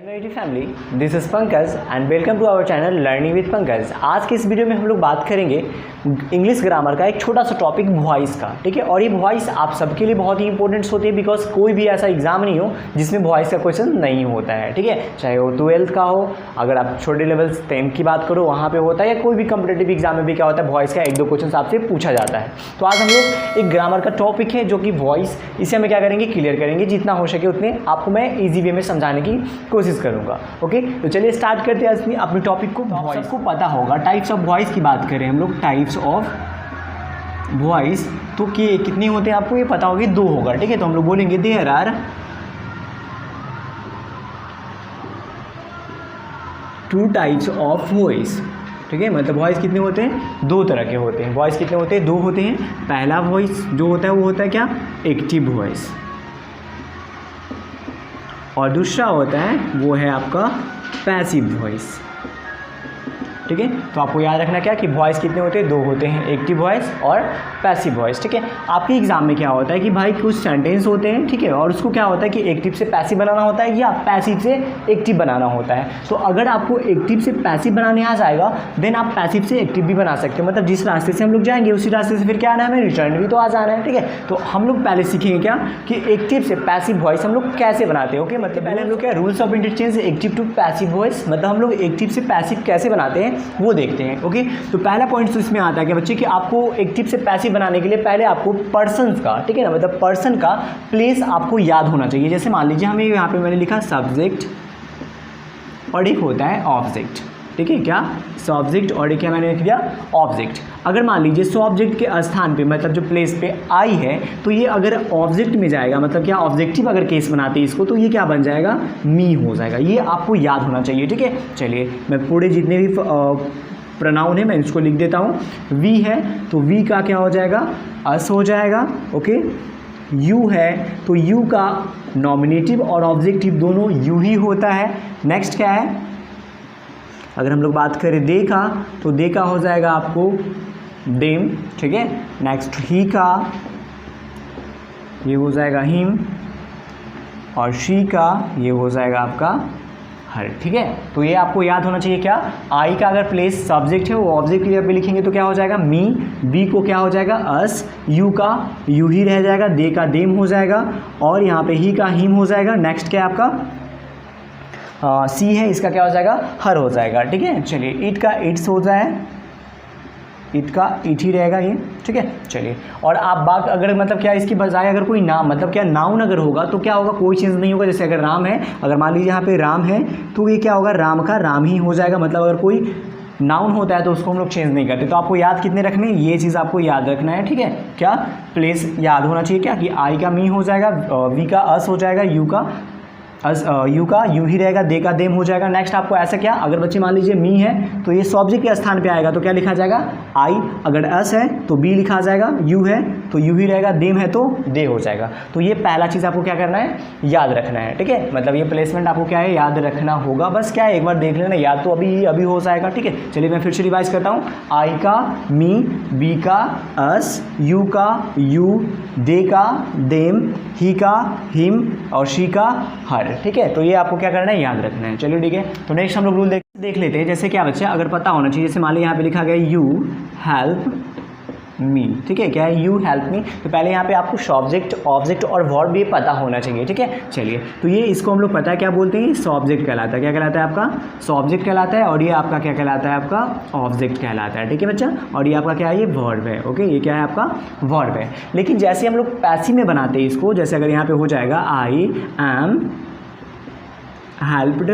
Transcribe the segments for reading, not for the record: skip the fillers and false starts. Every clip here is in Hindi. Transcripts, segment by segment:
मेरी family, this is Pankaj and welcome to our channel learning with Pankaj. आज के इस वीडियो में हम लोग बात करेंगे इंग्लिश ग्रामर का एक छोटा सा टॉपिक वॉइस का, ठीक है। और ये वॉइस आप सबके लिए बहुत ही इंपॉर्टेंट्स होती है, बिकॉज कोई भी ऐसा एग्जाम नहीं हो जिसमें वॉइस का क्वेश्चन नहीं होता है, ठीक है। चाहे वो 12th का हो, अगर आप छोटे लेवल 10th की बात करो वहाँ पर होता है, या कोई भी कम्पिटेटिव एग्जाम में भी क्या होता है, वॉइस का एक दो क्वेश्चन आपसे पूछा जाता है। तो आज हम लोग एक ग्रामर का टॉपिक है जो कि वॉइस, इसे हमें क्या करेंगे, क्लियर करेंगे। जितना हो सके उतने आपको मैं ईजी वे में समझाने की कोशिश करूँगा। ओके, तो चलिए स्टार्ट करते हैं अपने टॉपिक को। वॉइस को पता होगा, टाइप्स ऑफ वॉइस की बात करें हम लोग, टाइप्स ऑफ वॉइस तो कितनी होते हैं आपको ये पता होगी, 2 होगा, ठीक है। तो हम लोग बोलेंगे there are 2 types of voice, ठीक है। मतलब वॉइस कितने होते हैं, 2 तरह के होते हैं। वॉइस कितने होते हैं, 2 होते हैं। पहला वॉइस जो होता है वो होता है क्या, एक्टिव वॉइस, और दूसरा होता है वो है आपका पैसिव वॉइस, ठीक है। तो आपको याद रखना क्या कि वॉइस कितने होते हैं, 2 होते हैं, एक्टिव वॉइस और पैसिव वॉइस, ठीक है। आपके एग्जाम में क्या होता है कि भाई कुछ सेंटेंस होते हैं, ठीक है, और उसको क्या होता है कि एक्टिव से पैसिव बनाना होता है या पैसिव से एक्टिव बनाना होता है। तो अगर आपको एक्टिव से पैसिव बनाने आ जाएगा देन आप पैसिव से एक्टिव भी बना सकते हो। मतलब जिस रास्ते से हम लोग जाएंगे उसी रास्ते से फिर क्या आना है, हमें रिटर्न भी तो आ जाना है, ठीक है। तो हम लोग पहले सीखेंगे क्या कि एक्टिव से पैसिव वॉइस हम लोग कैसे बनाते हैं। ओके, मतलब पहले हम लोग क्या rules of interchange active to passive voice, मतलब हम लोग एक्टिव से पैसिव कैसे बनाते हैं वो देखते हैं। ओके, तो पहला पॉइंट तो इसमें आता है कि बच्चे कि आपको एक्टिव से पैसिव बनाने के लिए पहले आपको पर्सन का, ठीक है ना, मतलब पर्सन का प्लेस आपको याद होना चाहिए। जैसे मान लीजिए हमें यहाँ पे मैंने लिखा सब्जेक्ट और एक होता है ऑब्जेक्ट, ठीक है। क्या, सब्जेक्ट और एक क्या मैंने लिख दिया, ऑब्जेक्ट। अगर मान लीजिए सब्जेक्ट के स्थान पे, मतलब जो प्लेस पे आई है, तो ये अगर ऑब्जेक्ट में जाएगा, मतलब क्या ऑब्जेक्टिव अगर केस बनाते हैं इसको, तो ये क्या बन जाएगा, मी हो जाएगा। ये आपको याद होना चाहिए, ठीक है। चलिए मैं पूरे जितने भी प्रोनाउन है मैं इसको लिख देता हूँ। वी है तो वी का क्या हो जाएगा, अस हो जाएगा। ओके, यू है तो यू का नॉमिनेटिव और ऑब्जेक्टिव दोनों यू ही होता है। नेक्स्ट क्या है, अगर हम लोग बात करें दे का, तो दे का हो जाएगा आपको डेम, ठीक है। नेक्स्ट ही का, ये हो जाएगा हिम, और शी का ये हो जाएगा आपका हर, ठीक है। तो ये आपको याद होना चाहिए क्या, आई का अगर प्लेस सब्जेक्ट है वो ऑब्जेक्ट पे लिखेंगे तो क्या हो जाएगा, मी। बी को क्या हो जाएगा, अस। यू का यू ही रह जाएगा। दे का देम हो जाएगा, और यहाँ पे ही का हिम हो जाएगा। नेक्स्ट क्या है आपका सी है, इसका क्या हो जाएगा, हर हो जाएगा, ठीक है। चलिए इट का इट्स हो जाए, इट का इट ही रहेगा ये, ठीक है। चलिए, और आप बात अगर मतलब क्या इसकी बजाय अगर कोई नाम, मतलब क्या नाउन अगर होगा तो क्या होगा, कोई चीज़ नहीं होगा। जैसे अगर राम है, अगर मान लीजिए यहाँ पे राम है तो ये क्या होगा, राम का राम ही हो जाएगा। मतलब अगर कोई नाउन होता है तो उसको हम लोग चेंज नहीं करते। तो आपको याद कितने रखने हैं, ये चीज़ आपको याद रखना है, ठीक है। क्या, प्लेस याद होना चाहिए क्या कि आई का मी हो जाएगा, वी का अस हो जाएगा, यू का यू का यू ही रहेगा, दे का देम हो जाएगा। नेक्स्ट आपको ऐसा क्या, अगर बच्चे मान लीजिए मी है तो ये सब्जेक्ट के स्थान पे आएगा तो क्या लिखा जाएगा, आई। अगर अस है तो बी लिखा जाएगा, यू है तो यू ही रहेगा, देम है तो दे हो जाएगा। तो ये पहला चीज़ आपको क्या करना है, याद रखना है, ठीक है। मतलब ये प्लेसमेंट आपको क्या है, याद रखना होगा। बस क्या है, एक बार देख लेना, याद तो अभी हो जाएगा, ठीक है। चलिए मैं फिर से रिवाइज करता हूँ। आई का मी, बी का अस, यू का यू, दे का देम, ही का हिम, और शी का हर, ठीक है। तो ये आपको क्या करना है, याद रखना है। चलिए ठीक है, तो नेक्स्ट हम लोग रूल देख लेते हैं। जैसे क्या बच्चे, अगर पता होना चाहिए, जैसे मान लीजिए यहाँ पे लिखा गया यू हेल्प मी, ठीक है। क्या है, यू हेल्प मी। तो पहले यहाँ पे आपको सब्जेक्ट, ऑब्जेक्ट और वर्ब भी पता होना चाहिए, ठीक है। चलिए, तो ये इसको हम लोग पता है क्या बोलते हैं, सब्जेक्ट कहलाता है। क्या कहलाता है आपका, सब्जेक्ट कहलाता है। और ये आपका क्या कहलाता है, आपका ऑब्जेक्ट कहलाता है, ठीक है बच्चा। और ये आपका क्या है, ये वर्ब है। ओके, ये क्या है, आपका वर्ब है। लेकिन जैसे हम लोग पैसिव में बनाते हैं इसको, जैसे अगर यहाँ पे हो जाएगा आई am helped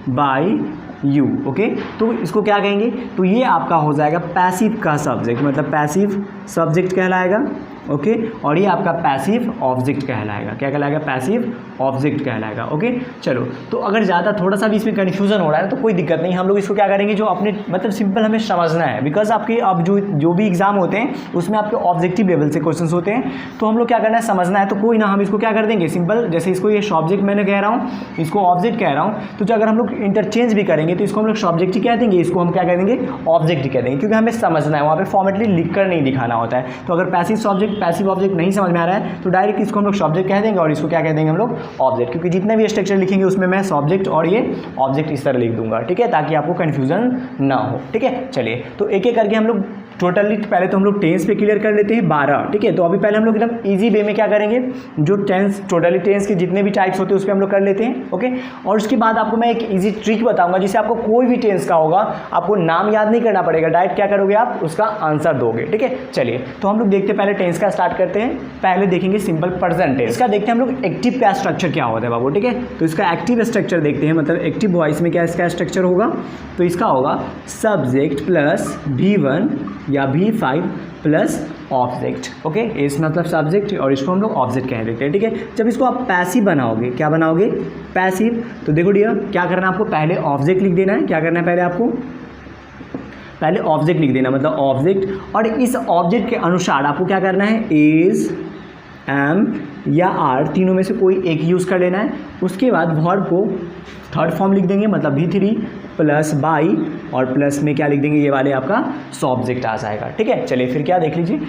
bye you, okay, तो इसको क्या कहेंगे, तो ये आपका हो जाएगा पैसिव का सब्जेक्ट, मतलब पैसिव सब्जेक्ट कहलाएगा। ओके, और ये आपका पैसिव ऑब्जेक्ट कहलाएगा। क्या कहलाएगा, पैसिव ऑब्जेक्ट कहलाएगा। ओके, चलो, तो अगर ज़्यादा थोड़ा सा भी इसमें कन्फ्यूजन हो रहा है तो कोई दिक्कत नहीं, हम लोग इसको क्या करेंगे, जो अपने मतलब सिंपल हमें समझना है। बिकॉज आपके अब जो भी एग्जाम होते हैं उसमें आपके ऑब्जेक्टिव लेवल से क्वेश्चन होते हैं, तो हम लोग क्या करना है, समझना है। तो कोई ना, हम इसको क्या कर देंगे, सिंपल, जैसे इसको ये सब्जेक्ट मैंने कह रहा हूँ, इसको ऑब्जेक्ट कह रहा हूँ, तो जो अगर हम लोग इंटरचेंज भी करेंगे तो इसको हम लोग सब्जेक्ट ही कह देंगे, इसको हम क्या कह देंगे, ऑब्जेक्ट ही कह देंगे, क्योंकि हमें समझना है, वहाँ पे फॉर्मेटली लिख कर नहीं दिखाना होता है। तो अगर पैसिव सब्जेक्ट पैसिव ऑब्जेक्ट नहीं समझ में आ रहा है तो डायरेक्ट इसको हम लोग सब्जेक्ट कह देंगे और इसको क्या कह देंगे हम लोग ऑब्जेक्ट, क्योंकि जितने भी स्ट्रक्चर लिखेंगे उसमें मैं सब्जेक्ट और ये ऑब्जेक्ट इस तरह लिख दूंगा, ठीक है, ताकि आपको कन्फ्यूजन ना हो, ठीक है। चलिए तो एक एक करके हम लोग टोटली पहले तो हम लोग टेंस पे क्लियर कर लेते हैं 12, ठीक है। तो अभी पहले हम लोग एकदम इजी वे में क्या करेंगे, जो टेंस टोटली टेंस के जितने भी टाइप्स होते हैं उस पर हम लोग कर लेते हैं, ओके। और उसके बाद आपको मैं एक इजी ट्रिक बताऊंगा जिससे आपको कोई भी टेंस का होगा आपको नाम याद नहीं करना पड़ेगा, डायरेक्ट क्या करोगे आप उसका आंसर दोगे, ठीक है। चलिए तो हम लोग देखते हैं, पहले टेंस का स्टार्ट करते हैं। पहले देखेंगे सिंपल प्रेजेंट टेंस का, देखते हैं हम लोग एक्टिव का स्ट्रक्चर क्या होता है बाबू, ठीक है। तो इसका एक्टिव स्ट्रक्चर देखते हैं, मतलब एक्टिव वॉइस में क्या इसका स्ट्रक्चर होगा, तो इसका होगा सब्जेक्ट प्लस V1 या V5 प्लस ऑब्जेक्ट, ओके। इस मतलब सब्जेक्ट और इसको हम लोग ऑब्जेक्ट कह देते हैं, ठीक है। जब इसको आप पैसिव बनाओगे, क्या बनाओगे पैसिव, तो देखो डियर क्या करना है आपको, पहले ऑब्जेक्ट लिख देना है। क्या करना है, पहले आपको पहले ऑब्जेक्ट लिख देना, मतलब ऑब्जेक्ट, और इस ऑब्जेक्ट के अनुसार आपको क्या करना है, इज, एम या आर तीनों में से कोई एक यूज़ कर लेना है। उसके बाद वर्ब को थर्ड फॉर्म लिख देंगे, मतलब V3 प्लस बाई और प्लस में क्या लिख देंगे, ये वाले आपका सब्जेक्ट आ जाएगा, ठीक है। चलिए फिर क्या देख लीजिए,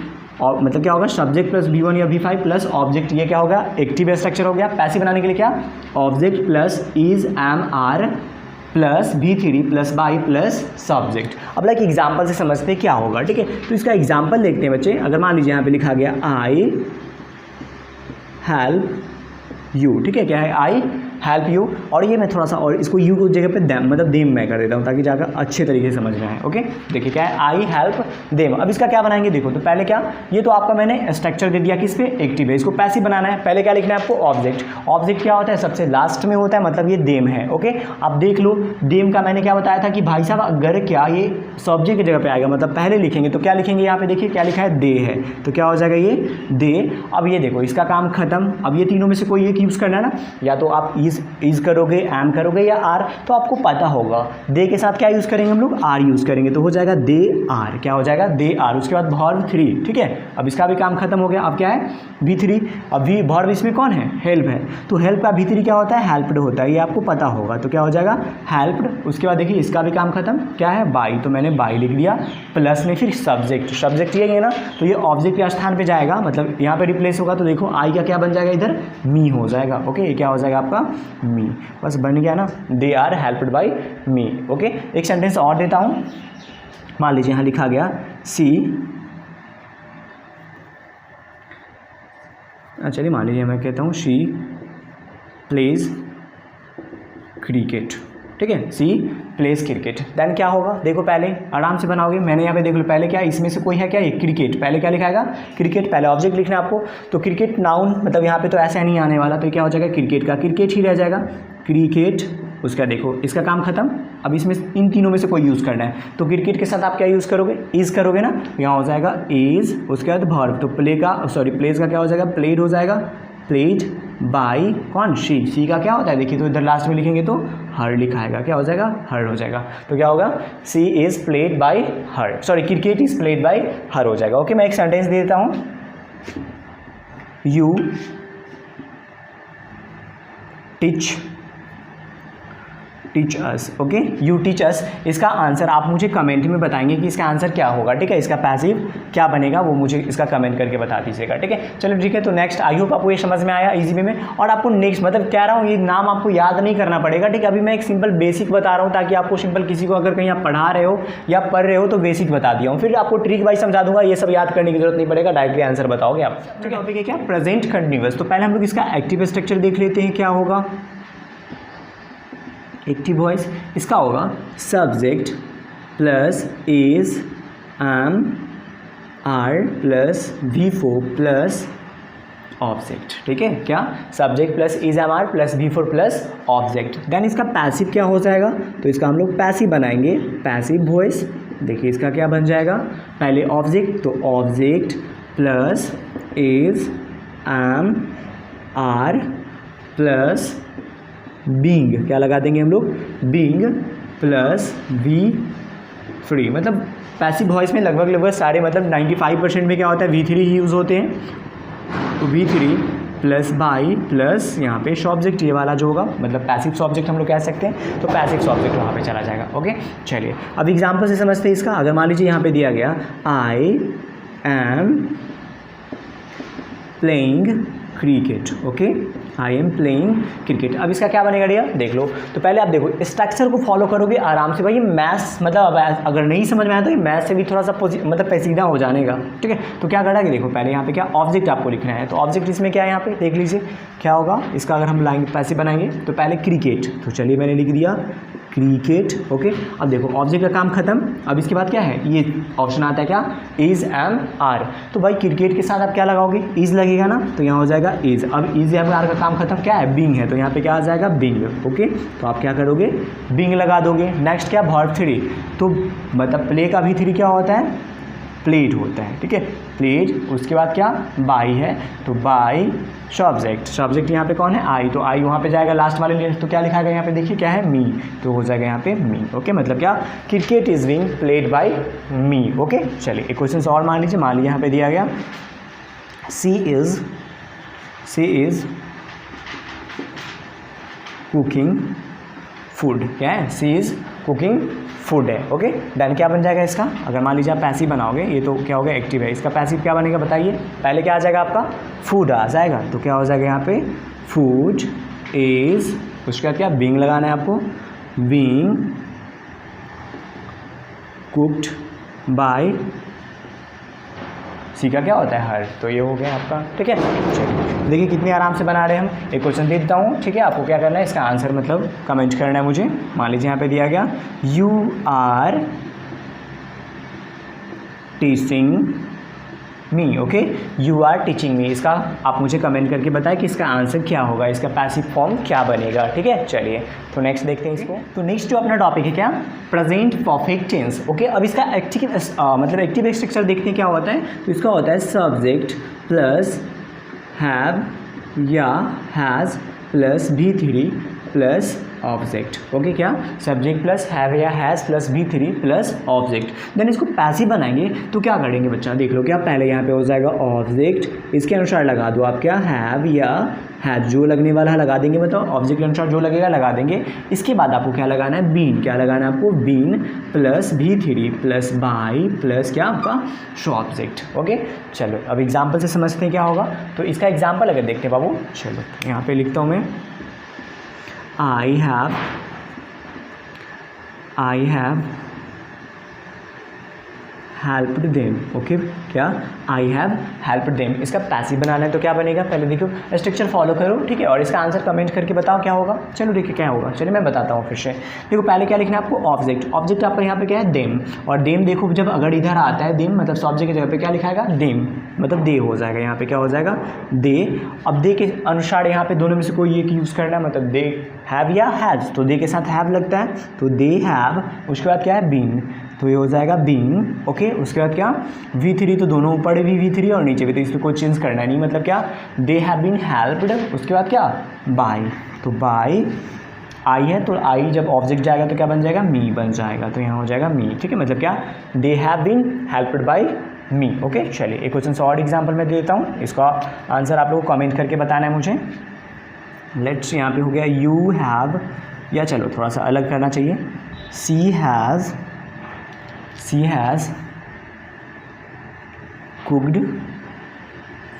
और मतलब क्या होगा, सब्जेक्ट प्लस V1 या V5 प्लस ऑब्जेक्ट, ये क्या होगा एक्टिव स्ट्रक्चर हो गया। पैसिव बनाने के लिए क्या, object plus is, am, are plus V3 plus by plus subject. अब लाइक एग्जाम्पल से समझते हैं क्या होगा, ठीक है। तो इसका एग्जाम्पल देखते हैं बच्चे। अगर मान लीजिए यहाँ पे लिखा गया आई हेल्प यू, ठीक है, क्या है, आई हेल्प यू, और ये मैं थोड़ा सा और इसको यू की जगह पे देम, मतलब देम मैं कर देता हूँ ताकि जाकर अच्छे तरीके से समझ में आए, ओके। देखिए क्या है, आई हेल्प देम। अब इसका क्या बनाएंगे, देखो तो पहले क्या, ये तो आपका मैंने स्ट्रक्चर दे दिया किस पे, एक्टिव है। इसको पैसिव बनाना है, पहले क्या लिखना है आपको, ऑब्जेक्ट। ऑब्जेक्ट क्या होता है, सबसे लास्ट में होता है, मतलब ये देम है, ओके। अब देख लो देम का मैंने क्या बताया था कि भाई साहब अगर क्या ये सब्जेक्ट की जगह पे आएगा, मतलब पहले लिखेंगे तो क्या लिखेंगे, यहाँ पे देखिए क्या लिखा है, दे है, तो क्या हो जाएगा ये दे। अब ये देखो इसका काम खत्म। अब ये तीनों में से कोई एक यूज़ करना है ना, या तो आप इज करोगे, एम करोगे या आर, तो आपको पता होगा दे के साथ क्या यूज़ करेंगे हम लोग, आर यूज़ करेंगे, तो हो जाएगा दे आर, क्या हो जाएगा दे आर। उसके बाद वर्ब 3, ठीक है। अब इसका भी काम खत्म हो गया। अब क्या है V3, अब वर्ब इसमें कौन है, हेल्प है, तो हेल्प का V3 क्या होता है, हेल्प्ड होता है, ये आपको पता होगा, तो क्या हो जाएगा हेल्प्ड। उसके बाद देखिए इसका भी काम खत्म, क्या है बाई, तो मैंने बाई लिख दिया, प्लस में फिर सब्जेक्ट, सब्जेक्ट ये है ना, तो ये ऑब्जेक्ट के स्थान पे जाएगा, मतलब यहाँ पे रिप्लेस होगा, तो देखो आई का क्या बन जाएगा, इधर मी हो जाएगा, ओके। ये क्या हो जाएगा आपका मी, बस बन गया ना, they are helped by me, okay. एक सेंटेंस और देता हूँ, मान लीजिए यहाँ लिखा गया सी, चलिए मान लीजिए मैं कहता हूँ शी प्लेज क्रिकेट, ठीक है, सी प्लेस क्रिकेट। देन क्या होगा, देखो पहले आराम से बनाओगे, मैंने यहाँ पे देख लो पहले क्या, इसमें से कोई है क्या, एक क्रिकेट, पहले क्या लिखाएगा क्रिकेट, पहले ऑब्जेक्ट लिखना है आपको, तो क्रिकेट नाउन, मतलब यहाँ पे तो ऐसा नहीं आने वाला, तो क्या हो जाएगा क्रिकेट का क्रिकेट ही रह जाएगा, क्रिकेट। उसका देखो इसका काम खत्म। अब इसमें इन तीनों में से कोई यूज़ करना है, तो क्रिकेट के साथ आप क्या यूज़ करोगे, इज करोगे ना, यहाँ हो जाएगा इज। उसके बाद वर्ब, तो प्ले का सॉरी प्लेस का क्या हो जाएगा, प्लेड हो जाएगा, प्लेड बाई कौन, शी का क्या होता है, देखिए तो इधर लास्ट में लिखेंगे तो हर लिखाएगा, क्या हो जाएगा हर हो जाएगा, तो क्या होगा सी is played by her, sorry cricket is played by her हो जाएगा, ओके। मैं एक सेंटेंस दे देता हूँ, you teach us, okay, you teach us. इसका आंसर आप मुझे कमेंट में बताएंगे कि इसका आंसर क्या होगा, ठीक है, इसका पैसिव क्या बनेगा वो मुझे इसका कमेंट करके बता दीजिएगा, ठीक है। चलो ठीक है, तो नेक्स्ट आई होप आपको ये समझ में आया इजी वे में, और आपको नेक्स्ट मतलब कह रहा हूँ ये नाम आपको याद नहीं करना पड़ेगा, ठीक है। अभी मैं एक सिंपल बेसिक बता रहा हूँ ताकि आपको सिंपल किसी को अगर कहीं आप पढ़ा रहे हो या पढ़ रहे हो तो बेसिक बता दिया हूँ, फिर आपको ट्रिक वाइज समझा दूंगा, ये सब याद करने की जरूरत नहीं पड़ेगा, डायरेक्टली आंसर बताओगे आप, ठीक है। टॉपिक है क्या, प्रेजेंट कंटिन्यूअस। तो पहले हम लोग इसका एक्टिव स्ट्रक्चर देख लेते हैं क्या होगा, एक्टिव वॉइस इसका होगा subject plus is, am, are plus V4 plus object, ठीक है, क्या subject plus is, am, are plus V4 plus object. Then इसका पैसिव क्या हो जाएगा, तो इसका हम लोग पैसिव बनाएंगे, पैसिव वॉइस। देखिए इसका क्या बन जाएगा, पहले ऑब्जेक्ट, तो object plus is, am, are plus being, क्या लगा देंगे हम लोग, बीइंग प्लस V3, मतलब पैसिव वॉइस में लगभग सारे मतलब 95% में क्या होता है V3 ही यूज़ होते हैं, तो V3 प्लस बाई प्लस यहाँ पे सब्जेक्ट, ये वाला जो होगा मतलब पैसिव सब्जेक्ट हम लोग कह सकते हैं, तो पैसिव सब्जेक्ट वहाँ पे चला जाएगा, ओके। चलिए अब एग्जाम्पल से समझते हैं इसका। अगर मान लीजिए यहाँ पे दिया गया I am playing cricket. Okay, I am playing cricket. अब इसका क्या बनेगा डियर, देख लो। तो पहले आप देखो स्ट्रक्चर को फॉलो करोगे आराम से। भाई मैथ्स मतलब अगर नहीं समझ में आया तो ये मैथ्स से भी थोड़ा सा मतलब पेचीदा हो जानेगा, ठीक है। तो क्या करेंगे, देखो पहले यहाँ पे क्या ऑब्जेक्ट आपको लिखना है। तो ऑब्जेक्ट इसमें क्या है, यहाँ पे देख लीजिए क्या होगा इसका। अगर हम लाएंगे पैसे बनाएंगे तो पहले क्रिकेट, तो चलिए मैंने लिख दिया क्रिकेट। ओके, अब देखो ऑब्जेक्ट का काम खत्म। अब इसके बाद क्या है, ये ऑप्शन आता है क्या, इज एम आर। तो भाई क्रिकेट के साथ आप क्या लगाओगे, इज लगेगा ना, तो यहाँ हो जाएगा इज। अब इज एम आर का काम खत्म, क्या है बीइंग है, तो यहाँ पे क्या आ जाएगा बीइंग। ओके, तो आप क्या करोगे बीइंग लगा दोगे। नेक्स्ट क्या वर्ब 3, तो मतलब प्ले का भी 3 क्या होता है, प्लेड होता है, ठीक है प्लेड। उसके बाद क्या बाई है, तो बाई सब्जेक्ट। सब्जेक्ट यहाँ पे कौन है, आई, तो आई वहाँ पे जाएगा लास्ट वाले लिए। तो क्या लिखा है यहाँ पे देखिए क्या है, मी, तो हो जाएगा यहाँ पे मी। ओके, मतलब क्या cricket is being played by me. Okay, चलिए एक क्वेश्चन और मान लीजिए। मान लीजिए यहाँ पे दिया गया सी इज कुकिंग फूड। क्या है, सी इज कुकिंग फूड है। ओके, देन क्या बन जाएगा इसका, अगर मान लीजिए आप पैसिव बनाओगे, ये तो क्या होगा एक्टिव है, इसका पैसिव क्या बनेगा बताइए। पहले क्या आ जाएगा आपका फूड आ जाएगा, तो क्या हो जाएगा यहाँ पे फूड इज, उसके बाद क्या बीइंग लगाना है आपको, बीइंग कुक्ड बाय, सी का क्या होता है हर, तो ये हो गया आपका, ठीक है। चलिए देखिए कितनी आराम से बना रहे हैं हम। एक क्वेश्चन दे देता हूँ, ठीक है, आपको क्या करना है इसका आंसर मतलब कमेंट करना है मुझे। मान लीजिए यहाँ पे दिया गया you are teaching me. Okay, you are teaching me, इसका आप मुझे कमेंट करके बताएं कि इसका आंसर क्या होगा, इसका पैसिव फॉर्म क्या बनेगा, ठीक है। चलिए तो नेक्स्ट देखते हैं इसको। तो नेक्स्ट जो अपना टॉपिक है क्या, प्रेजेंट परफेक्ट टेंस। ओके, अब इसका एक्टिव मतलब एक्टिव स्ट्रक्चर देखते हैं क्या होता है। तो इसका होता है सब्जेक्ट प्लस हैव या has plus V3 plus object. Okay, क्या सब्जेक्ट प्लस हैव या has plus V3 plus object. Then इसको पैसिव बनाएंगे तो क्या करेंगे बच्चा, देख लो क्या, पहले यहाँ पे हो जाएगा ऑब्जेक्ट, इसके अनुसार लगा दो आप क्या हैव या हैज़, जो लगने वाला है लगा देंगे, मतलब ऑब्जेक्ट के अनुसार जो लगेगा लगा देंगे। इसके बाद आपको क्या लगाना है, बीन, क्या लगाना है आपको been plus V3 plus by plus क्या आपका सब्जेक्ट। ओके, चलो अब एग्जाम्पल से समझते हैं क्या होगा। तो इसका एग्जाम्पल अगर देखते हैं बाबू, चलो यहाँ पे लिखता हूँ मैं, I have helped them. Okay, क्या आई हैव हेल्प्ड देम, इसका पैसिव बनाना है तो क्या बनेगा, पहले देखो स्ट्रक्चर फॉलो करो, ठीक है, और इसका आंसर कमेंट करके बताओ क्या होगा। चलो देखिए क्या होगा, चलिए मैं बताता हूँ फिर से। देखो पहले क्या लिखना है आपको, ऑब्जेक्ट। ऑब्जेक्ट आपका यहाँ पे क्या है देम, और देम देखो जब अगर इधर आता है देम मतलब सब्जेक्ट की जगह पे क्या लिखाएगा देम, मतलब दे हो जाएगा, यहाँ पे क्या हो जाएगा दे। अब दे के अनुसार यहाँ पे दोनों में से कोई एक यूज़ करना है, मतलब दे हैव या हैज़, तो दे के साथ हैव लगता है तो दे हैव, उसके बाद क्या है बीन, तो ये हो जाएगा बीइंग। ओके, उसके बाद क्या V3, तो दोनों ऊपर भी V3 और नीचे भी, तो इसमें कोई चेंज करना नहीं, मतलब क्या दे हैव बीन हेल्प्ड। उसके बाद क्या बाय, तो बाय आई है, तो आई जब ऑब्जेक्ट जाएगा तो क्या बन जाएगा मी बन जाएगा, तो यहाँ हो जाएगा मी, ठीक है, मतलब क्या they have been helped by me. Okay, चलिए एक क्वेश्चन और एग्जाम्पल मैं देता हूँ, इसका आंसर आप लोगों को कमेंट करके बताना है मुझे। लेट्स यहाँ पे हो गया यू हैव, या चलो थोड़ा सा अलग करना चाहिए, सी हैज़ कुक्ड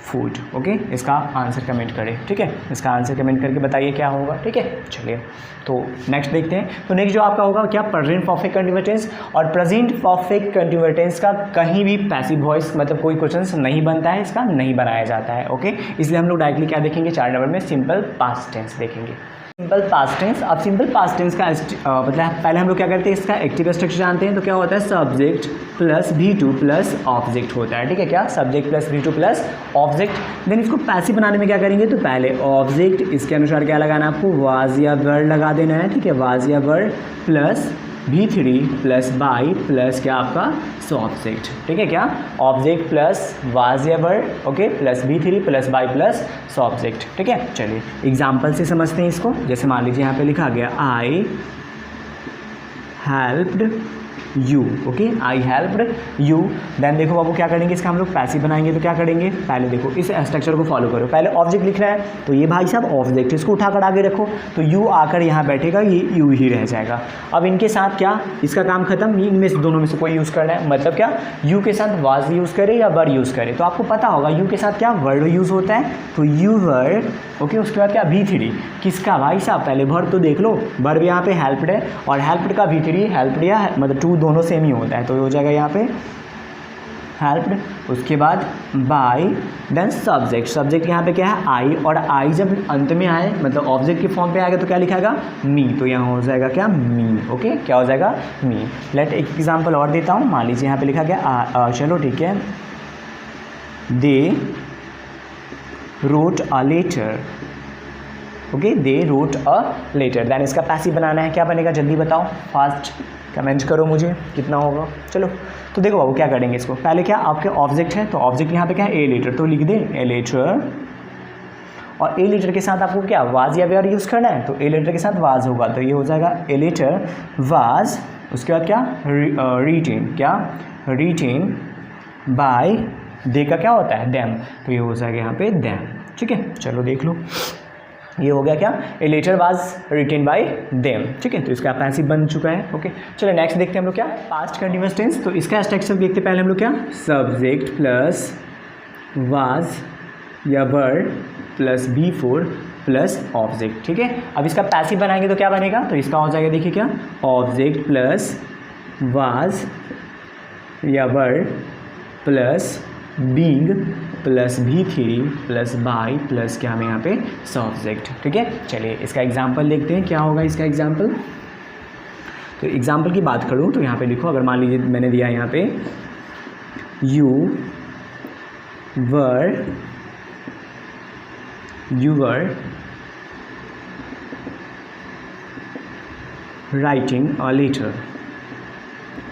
फूड। ओके, इसका आंसर कमेंट करें, ठीक है, इसका आंसर कमेंट करके बताइए क्या होगा, ठीक है। चलिए तो नेक्स्ट देखते हैं। तो नेक्स्ट जो आपका होगा क्या, प्रेजेंट परफेक्ट कंटीन्यूअस टेंस। और प्रेजेंट परफेक्ट कंटीन्यूअस टेंस का कहीं भी पैसिव वॉइस मतलब कोई क्वेश्चन नहीं बनता है, इसका नहीं बनाया जाता है। ओके, इसलिए हम लोग डायरेक्टली क्या देखेंगे, 4 नंबर में सिंपल पास्ट टेंस देखेंगे। Simple past tense. अब सिंपल पास्ट टेंस का मतलब पहले हम लोग क्या करते हैं, इसका एक्टिव स्ट्रक्चर जानते हैं, तो क्या होता है subject plus V2 plus object होता है, ठीक है, क्या subject plus V2 plus object. Then इसको पैसिव बनाने में क्या करेंगे, तो पहले ऑब्जेक्ट, इसके अनुसार क्या लगाना है आपको वाज या वर्ड लगा देना है, ठीक है, वाज या word plus V3 plus by plus क्या आपका सब्जेक्ट, ठीक है, क्या ऑब्जेक्ट प्लस वाज या word, okay, plus V3 plus by plus subject, ठीक है। चलिए एग्जाम्पल से समझते हैं इसको। जैसे मान लीजिए यहाँ पे लिखा गया I helped you, okay, I helped you. Then देखो बाबू क्या करेंगे, इसका हम लोग पैसिव बनाएंगे तो क्या करेंगे, पहले देखो इस स्ट्रक्चर को फॉलो करो, पहले ऑब्जेक्ट लिख रहा है तो ये भाई साहब ऑब्जेक्ट, इसको उठाकर आगे रखो तो यू आकर यहाँ बैठेगा, ये यू ही रह जाएगा। अब इनके साथ क्या, इसका काम खत्म, ये इनमें से दोनों में से कोई यूज़ करना है, मतलब क्या यू के साथ वाज यूज़ करे या वर यूज़ करे, तो आपको पता होगा यू के साथ क्या वर्ड यूज़ होता है, तो यू वर्ड, ओके। उसके बाद क्या V3, किसका भाई साहब, पहले वर्ब तो देख लो, वर्ब यहाँ पे हेल्प्ड है और हेल्प्ड का V3 हेल्प्ड या मतलब टू दोनों सेम ही होता है, तो हो जाएगा यहाँ पे हेल्प्ड। उसके बाद बाय, देन सब्जेक्ट, सब्जेक्ट यहाँ पे क्या है आई, और आई जब अंत में आए मतलब ऑब्जेक्ट के फॉर्म पे आएगा तो क्या लिखाएगा मी, तो यहाँ हो जाएगा क्या मी, ओके, क्या हो जाएगा मी। लेट एक एग्जांपल और देता हूँ, मान लीजिए यहाँ पे लिखा गया चलो ठीक है, they wrote a letter, okay, they wrote a letter. Then इसका पैसिव बनाना है, क्या बनेगा जल्दी बताओ, फास्ट कमेंट करो मुझे कितना होगा। चलो तो देखो बाबू क्या करेंगे, इसको पहले क्या आपके ऑब्जेक्ट है, तो ऑब्जेक्ट यहाँ पे क्या है ए लेटर, तो लिख दे ए लेटर, और ए लेटर के साथ आपको क्या वाज या वेयर यूज़ करना है, तो ए लेटर के साथ वाज होगा, तो ये हो जाएगा ए लेटर वाज। उसके बाद क्या रिटेन, क्या रिटेन बाय, दे का क्या होता है डैम, तो ये हो जाएगा यहाँ पे डैम, ठीक है। चलो देख लो ये हो गया क्या, a letter was written by them, ठीक है, तो इसका पैसिव बन चुका है, ओके। चलो नेक्स्ट देखते हैं हम लोग क्या पास्ट कंटिन्यूअस टेंस, तो इसका स्ट्रक्चर देखते पहले हम लोग क्या सब्जेक्ट प्लस वाज या word plus B4 plus object, ठीक है। अब इसका पैसिव बनाएंगे तो क्या बनेगा, तो इसका हो जाएगा देखिए क्या ऑब्जेक्ट प्लस वाज या word plus being plus V3 plus by plus क्या हमें यहाँ पे सब्जेक्ट, ठीक है। चलिए इसका एग्जांपल देखते हैं क्या होगा इसका एग्जांपल। तो एग्जांपल की बात करूँ तो यहाँ पे लिखो, अगर मान लीजिए मैंने दिया यहाँ पे you were writing a letter,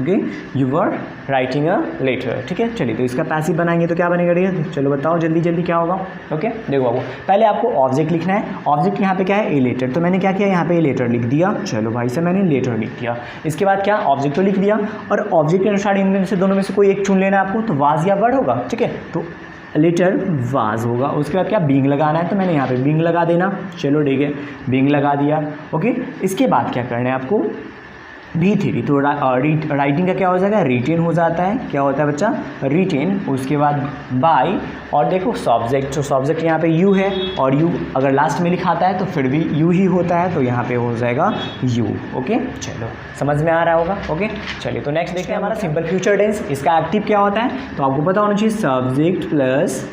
okay, you were writing a letter, ठीक है। चलिए तो इसका पैसिव बनाएंगे तो क्या बनेगा भैया, चलो बताओ जल्दी जल्दी क्या होगा, ओके। देखो बाबू पहले आपको ऑब्जेक्ट लिखना है, ऑब्जेक्ट यहाँ पे क्या है ए लेटर, तो मैंने क्या किया यहाँ पे ए लेटर लिख दिया, चलो भाई साहब मैंने लेटर लिख दिया। इसके बाद क्या ऑब्जेक्ट तो लिख दिया, और ऑब्जेक्ट के अनुसार इनमें से दोनों में से कोई एक चुन लेना है आपको, तो वाज या वर्ड होगा, ठीक है, तो लेटर वाज होगा। उसके बाद क्या बीइंग लगाना है, तो मैंने यहाँ पे बीइंग लगा देना, चलो ठीक है बीइंग लगा दिया, ओके। इसके बाद क्या करना है आपको B3, तो राइटिंग का क्या हो जाएगा रिटेन हो जाता है, क्या होता है बच्चा रिटेन। उसके बाद बाय, और देखो सब्जेक्ट, तो सब्जेक्ट यहाँ पे यू है, और यू अगर लास्ट में लिखाता है तो फिर भी यू ही होता है, तो यहाँ पे हो जाएगा यू, ओके। चलो समझ में आ रहा होगा, ओके। चलिए तो नेक्स्ट देखते हैं हमारा सिंपल फ्यूचर टेंस, इसका एक्टिव क्या होता है, तो आपको पता होना चाहिए subject plus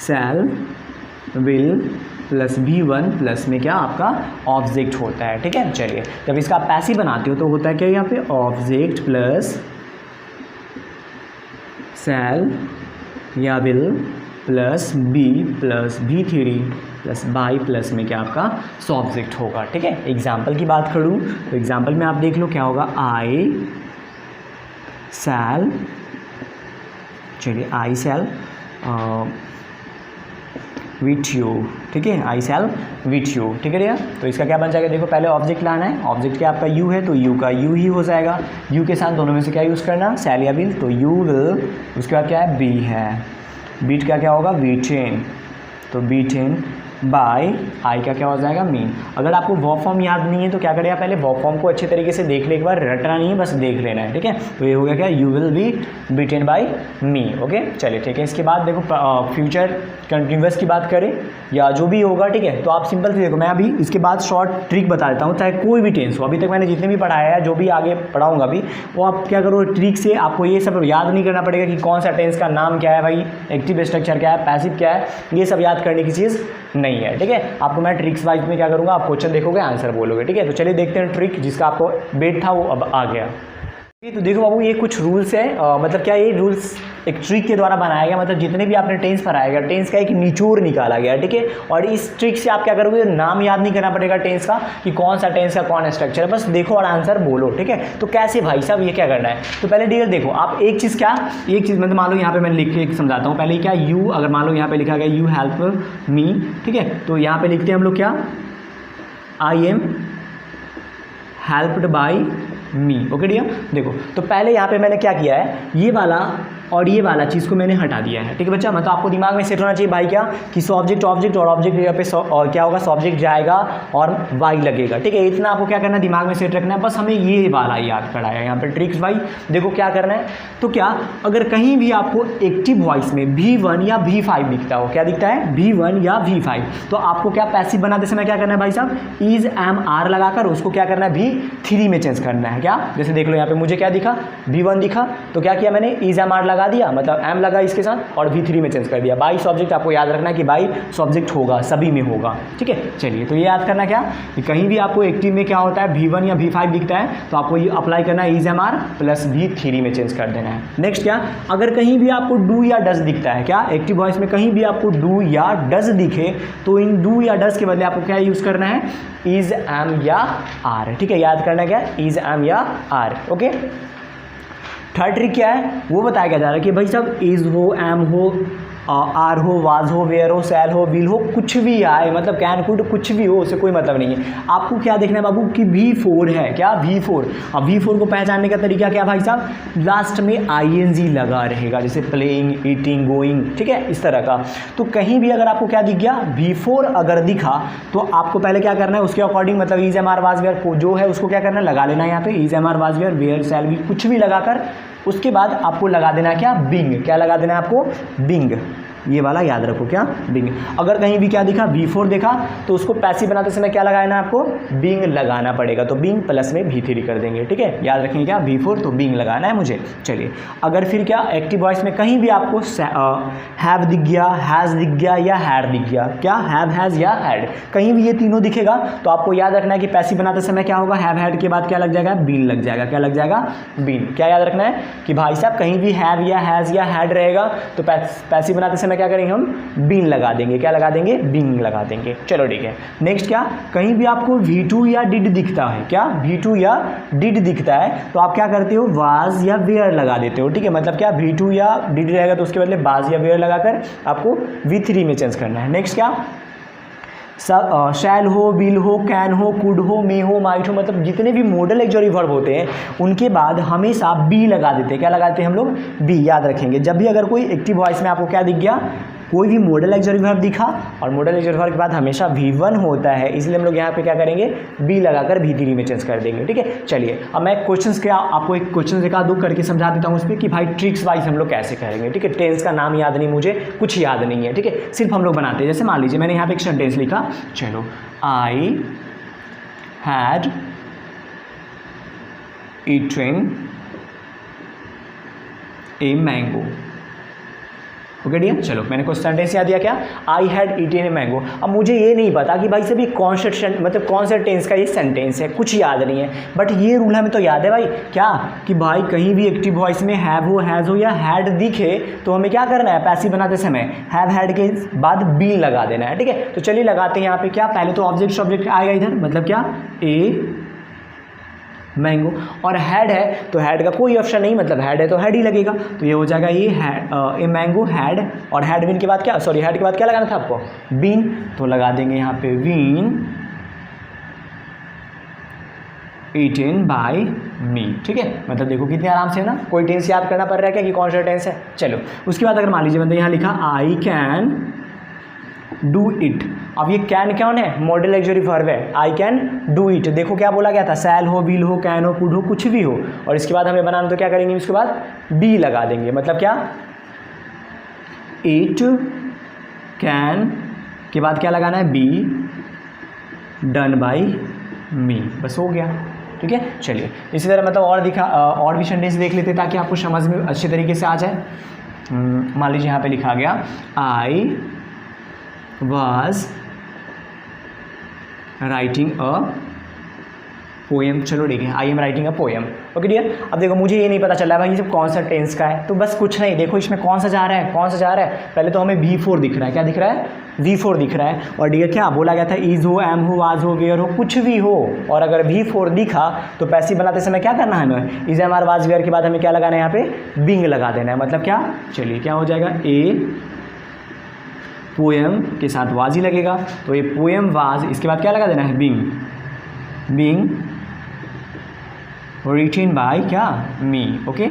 shell will plus B1 plus में क्या आपका ऑब्जेक्ट होता है, ठीक है। चलिए जब इसका आप पैसिव बनाते हो तो होता है क्या यहाँ पे ऑब्जेक्ट प्लस शैल या will plus B plus B3 plus by plus में क्या आपका सब्जेक्ट होगा, ठीक है। एग्जाम्पल की बात करूँ तो एग्जाम्पल में आप देख लो क्या होगा आई शैल, चलिए आई शैल विथ यू, ठीक है, आई शैल विथ यू, ठीक है भैया। तो इसका क्या बन जाएगा, देखो पहले ऑब्जेक्ट लाना है, ऑब्जेक्ट क्या आपका यू है तो यू का यू ही हो जाएगा, यू के साथ दोनों में से क्या यूज़ करना शैल या विल, तो यू विल। उसके बाद क्या है बी है, बीट का क्या होगा B10, तो B10 बाय आई का क्या हो जाएगा मी। अगर आपको वर्ब फॉर्म याद नहीं है तो क्या करें, पहले वर्ब फॉर्म को अच्छे तरीके से देख ले, एक बार रटना नहीं है बस देख लेना है, ठीक है। तो ये हो गया क्या you will be beaten by me, okay. चलिए ठीक है, इसके बाद देखो फ्यूचर कंटिन्यूअस की बात करें या जो भी होगा, ठीक है, तो आप सिंपल से देखो मैं अभी इसके बाद शॉर्ट ट्रिक बता देता हूँ, चाहे कोई भी टेंस हो, अभी तक मैंने जितने भी पढ़ाया है जो भी आगे पढ़ाऊँगा अभी, वो आप क्या करो ट्रिक से आपको ये सब याद नहीं करना पड़ेगा कि कौन सा टेंस का नाम क्या है भाई, एक्टिव स्ट्रक्चर क्या है, पैसिव क्या है, ये सब याद करने की चीज़ नहीं है, ठीक है। आपको मैं ट्रिक्स वाइज में क्या करूँगा, आप क्वेश्चन देखोगे आंसर बोलोगे, ठीक है। तो चलिए देखते हैं ट्रिक जिसका आपको वेट था वो अब आ गया। तो देखो बाबू ये कुछ रूल्स है, मतलब क्या ये रूल्स एक ट्रिक के द्वारा बनाया गया, मतलब जितने भी आपने टेंस पढ़ाया गया टेंस का एक निचोड़ निकाला गया, ठीक है। और इस ट्रिक से आप क्या करोगे, नाम याद नहीं करना पड़ेगा टेंस का कि कौन सा टेंस का कौन स्ट्रक्चर है, बस देखो और आंसर बोलो, ठीक है। तो कैसे भाई साहब ये क्या करना है, तो पहले डियर देखो आप एक चीज़ मतलब मान लो यहाँ पे मैं लिख के समझाता हूँ। पहले क्या यू, अगर मान लो यहाँ पे लिखा गया यू हेल्प मी, ठीक है, तो यहाँ पे लिखते हैं हम लोग क्या I am helped by me. Okay dear, देखो तो पहले यहाँ पे मैंने क्या किया है, ये वाला और ये वाला चीज़ को मैंने हटा दिया है, ठीक है बच्चा। मतलब आपको दिमाग में सेट होना चाहिए भाई क्या कि सब्जेक्ट ऑब्जेक्ट और ऑब्जेक्ट यहाँ पे और क्या होगा, सब्जेक्ट जाएगा और वाई लगेगा, ठीक है। इतना आपको क्या करना है, दिमाग में सेट रखना है। बस हमें ये वाला याद कराया है यहाँ पे ट्रिक्स भाई। देखो क्या करना है, तो क्या अगर कहीं भी आपको एक्टिव वॉइस में V1 या V5 दिखता हो, क्या दिखता है V1 या V5, तो आपको क्या पैसिव बनाते समय क्या करना है भाई साहब, इज एम आर लगाकर उसको क्या करना है V3 में चेंज करना है। क्या, जैसे देख लो यहाँ पे मुझे क्या दिखा, V1 दिखा, तो क्या किया मैंने, इज एम आर लगा दिया, मतलब एम लगा इसके साथ और V3 में चेंज कर दिया। बाई सब्जेक्ट आपको याद रखना है कि बाई सब्जेक्ट होगा, सभी में होगा, ठीक है। चलिए तो ये याद करना क्या कि कहीं भी आपको एक्टिव में क्या होता है V1 या V5 दिखता है तो आपको ये अप्लाई करना है, is am are plus V3 में चेंज कर देना है। नेक्स्ट क्या, अगर कहीं भी आपको डू या डज दिखता है, क्या एक्टिव वॉइस में कहीं भी आपको डू या डज दिखे तो इन डू या डज के बदले आपको क्या यूज़ करना है, इज एम या आर, ठीक है। याद करना क्या, इज एम या आर। ओके, थर्ड ट्रिक क्या है वो बताया क्या जा रहा है कि भाई साहब इज हो, एम हो, आर हो, वाज हो, वेयर हो, सेल हो, विल हो, कुछ भी आए, मतलब कैन कुड कुछ भी हो, उससे कोई मतलब नहीं है। आपको क्या देखना है बाबू कि V4 है, क्या V4। अब V4 को पहचानने का तरीका क्या भाई साहब, लास्ट में ING लगा रहेगा, जैसे प्लेइंग, ईटिंग, गोइंग, ठीक है, इस तरह का। तो कहीं भी अगर आपको क्या दिख गया V4 अगर दिखा तो आपको पहले क्या करना है, उसके अकॉर्डिंग मतलब is am are was were जो है उसको क्या करना है, लगा लेना है यहाँ पे is am are was were, were, shall, will, कुछ भी लगाकर उसके बाद आपको लगा देना है क्या, बिंग। क्या लगा देना है आपको, बिंग। ये वाला याद रखो, क्या, बिंग। अगर कहीं भी क्या दिखा, V4 देखा तो उसको पैसिव बनाते समय क्या लगाना है आपको, बिंग लगाना पड़ेगा। तो बिंग प्लस में V3 कर देंगे, ठीक है। याद रखेंगे क्या, V4 तो बिंग लगाना है मुझे। चलिए, अगर फिर क्या एक्टिव वॉइस में कहीं भी आपको हैव दिख गया, हैज़ दिख गया या हैड दिख गया, क्या हैव, हैज़ या हैड, कहीं भी ये तीनों दिखेगा तो आपको याद रखना है कि पैसिव बनाते समय क्या होगा, हैव हैड के बाद क्या लग जाएगा, बीन लग जाएगा। क्या लग जाएगा, बीन। क्या याद रखना है कि भाई साहब कहीं भी हैव या हैज़ या हैड रहेगा तो पैसिव बनाते समय क्या करेंगे हम, बीन लगा देंगे। क्या लगा देंगे, बीइंग लगा देंगे। चलो ठीक है। नेक्स्ट क्या, कहीं भी आपको V2 या डिड दिखता है, क्या V2 या डिड दिखता है तो आप क्या करते हो, वाज या वेयर लगा देते हो, ठीक है। मतलब क्या V2 या डिड रहेगा तो उसके बदले वाज या वेयर लगाकर आपको V3 में चेंज करना है। नेक्स्ट क्या, शैल हो, विल हो, कैन हो, कुड हो, मे हो, माइट हो, मतलब जितने भी मॉडल एक्सक्यूटिव वर्ब होते हैं उनके बाद हमेशा बी लगा देते हैं। क्या लगाते हैं हम लोग, बी। याद रखेंगे जब भी अगर कोई एक्टिव वॉइस में आपको क्या दिख गया, कोई भी मॉडल एक्सक्यूटिव वर्ब दिखा और मॉडल एक्सक्यूटिव वर्ब के बाद हमेशा V1 होता है, इसलिए हम लोग यहाँ पे क्या करेंगे, बी लगाकर V3 में चेंज कर देंगे, ठीक है। चलिए अब मैं क्वेश्चंस क्या आपको एक क्वेश्चन दिखा दूँ करके समझा देता हूँ उस पर कि भाई ट्रिक्स वाइज हम लोग कैसे करेंगे, ठीक है। टेंस का नाम याद नहीं, मुझे कुछ याद नहीं है, ठीक है, सिर्फ हम लोग बनाते हैं। जैसे मान लीजिए मैंने यहाँ पे एक सेंटेंस लिखा, चलो, I had eaten a mango. Okay dear, चलो मैंने कुछ सेंटेंस याद दिया, क्या, I had eaten a mango. अब मुझे ये नहीं पता कि भाई सभी कौन सा मतलब कौन सा टेंस का ये सेंटेंस है, कुछ याद नहीं है, बट ये रूल हमें तो याद है भाई, क्या कि भाई कहीं भी एक्टिव वॉइस में हैव हो, हैज़ हो या हैड दिखे तो हमें क्या करना है, पैसिव बनाते समय हैव हैड के बाद बी लगा देना है, ठीक है। तो चलिए लगाते हैं यहाँ पे, क्या, पहले तो ऑब्जेक्ट सब्जेक्ट आएगा इधर, मतलब क्या, ए मैंगो, और हैड है तो हैड का कोई ऑप्शन नहीं, मतलब हैड है तो हैड ही लगेगा। तो ये हो जाएगा ये हैड, ए मैंगो हैड, और हैड बीन के बाद क्या, सॉरी हैड के बाद क्या लगाना था आपको, बीन, तो लगा देंगे यहाँ पे बीन ईटन बाय मी, ठीक है। मतलब देखो कितने आराम से है ना, कोई टेंस याद करना पड़ रहा है क्या कि कौन सा टेंस है। चलो उसके बाद अगर मान लीजिए मैंने यहाँ लिखा आई कैन डू इट। अब ये कैन कौन है, मॉडल एक्सक्यूटिव वर्ब है, आई कैन डू इट। देखो क्या बोला गया था, सैल हो, विल हो, कैन हो, कुड हो, कुछ भी हो, और इसके बाद हमें बनाना तो क्या करेंगे, इसके बाद बी लगा देंगे। मतलब क्या, इट कैन के बाद क्या लगाना है, बी डन बाय मी, बस हो गया, ठीक है। चलिए इसी तरह मतलब और भी सेंटेंस देख लेते ताकि आपको समझ में अच्छे तरीके से आ जाए। मान लीजिए यहाँ पे लिखा गया, I was writing a poem. चलो ठीक है, I am writing a poem. Okay dear, अब देखो मुझे ये नहीं पता चल रहा है भाई ये सब कौन सा टेंस का है, तो बस कुछ नहीं, देखो इसमें कौन सा जा रहा है, कौन सा जा रहा है। पहले तो हमें V4 दिख रहा है, क्या दिख रहा है, V4 दिख रहा है। और डियर क्या बोला गया था, इज हो, एम हो, वाज हो, वेयर हो, कुछ भी हो, और अगर V4 दिखा तो पैसिव बनाते समय क्या करना है हमें, is am are was were के बाद हमें क्या लगाना है, यहाँ पे बिंग लगा देना है। मतलब क्या, चलिए क्या हो जाएगा, ए पोएम के साथ वाज ही लगेगा, तो ये पोएम वाज, इसके बाद क्या लगा देना है, बिंग, बिंग रिटन बाय क्या, मी। ओके,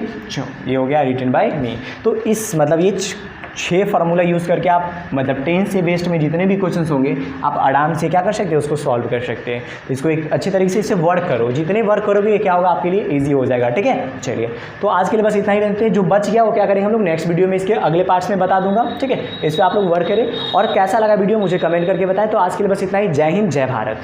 ये हो गया रिटन बाय मी। तो इस मतलब ये 6 फार्मूला यूज़ करके आप मतलब टेंस से बेस्ड में जितने भी क्वेश्चंस होंगे आप आराम से क्या कर सकते हैं, उसको सॉल्व कर सकते हैं। तो इसको एक अच्छी तरीके से इससे वर्क करो, जितने वर्क करोगे ये क्या होगा आपके लिए ईजी हो जाएगा। ठीक है, चलिए तो आज के लिए बस इतना ही रखते हैं। जो बच गया वो क्या करेंगे हम लोग नेक्स्ट वीडियो में इसके अगले पार्ट्स में बता दूंगा। ठीक है, इस पर आप लोग वर्क करें और कैसा लगा वीडियो मुझे कमेंट करके बताएं। तो आज के लिए बस इतना ही। जय हिंद, जय भारत।